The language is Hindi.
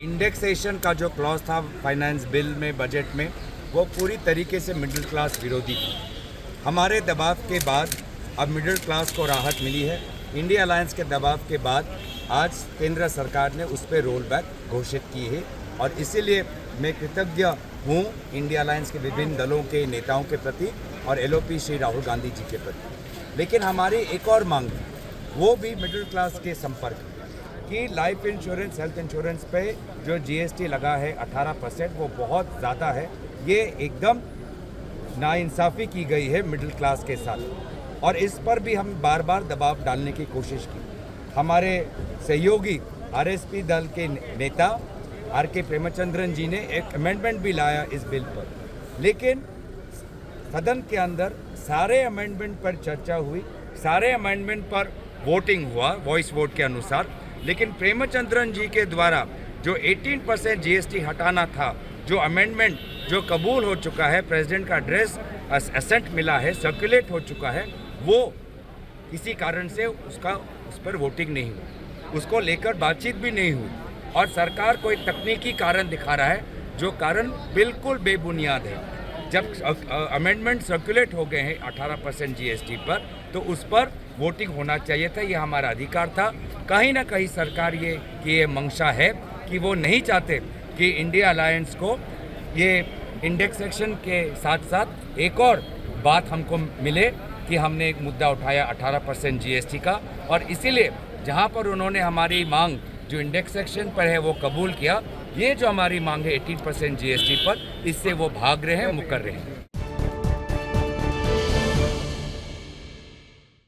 इंडेक्सेशन का जो क्लॉज था फाइनेंस बिल में, बजट में, वो पूरी तरीके से मिडिल क्लास विरोधी था। हमारे दबाव के बाद अब मिडिल क्लास को राहत मिली है। इंडिया अलायंस के दबाव के बाद आज केंद्र सरकार ने उस पर रोल बैक घोषित की है और इसीलिए मैं कृतज्ञ हूँ इंडिया अलायंस के विभिन्न दलों के नेताओं के प्रति और एलओपी श्री राहुल गांधी जी के प्रति। लेकिन हमारी एक और मांग थी, वो भी मिडिल क्लास के संपर्क कि लाइफ इंश्योरेंस, हेल्थ इंश्योरेंस पे जो जीएसटी लगा है 18%, वो बहुत ज़्यादा है। ये एकदम नाइंसाफ़ी की गई है मिडिल क्लास के साथ और इस पर भी हम बार बार दबाव डालने की कोशिश की। हमारे सहयोगी आरएसपी दल के नेता आर.के. प्रेमचंद्रन जी ने एक अमेंडमेंट भी लाया इस बिल पर, लेकिन सदन के अंदर सारे अमेंडमेंट पर चर्चा हुई, सारे अमेंडमेंट पर वोटिंग हुआ वॉइस वोट के अनुसार, लेकिन प्रेमचंद्रन जी के द्वारा जो 18% जीएसटी हटाना था, जो अमेंडमेंट जो कबूल हो चुका है, प्रेसिडेंट का एड्रेस असेंट मिला है, सर्कुलेट हो चुका है, वो किसी कारण से उस पर वोटिंग नहीं हुई, उसको लेकर बातचीत भी नहीं हुई और सरकार कोई तकनीकी कारण दिखा रहा है जो कारण बिल्कुल बेबुनियाद है। जब अमेंडमेंट सर्कुलेट हो गए हैं 18% जीएसटी पर, तो उस पर वोटिंग होना चाहिए था, ये हमारा अधिकार था। कहीं ना कहीं सरकार ये मंशा है कि वो नहीं चाहते कि इंडिया अलायंस को ये इंडेक्सेशन के साथ साथ एक और बात हमको मिले कि हमने एक मुद्दा उठाया 18% जीएसटी का, और इसीलिए जहां पर उन्होंने हमारी मांग जो इंडेक्सेशन पर है वो कबूल किया, ये जो हमारी मांग है 18% जीएसटी पर, इससे वो भाग रहे हैं, मुकर रहे हैं।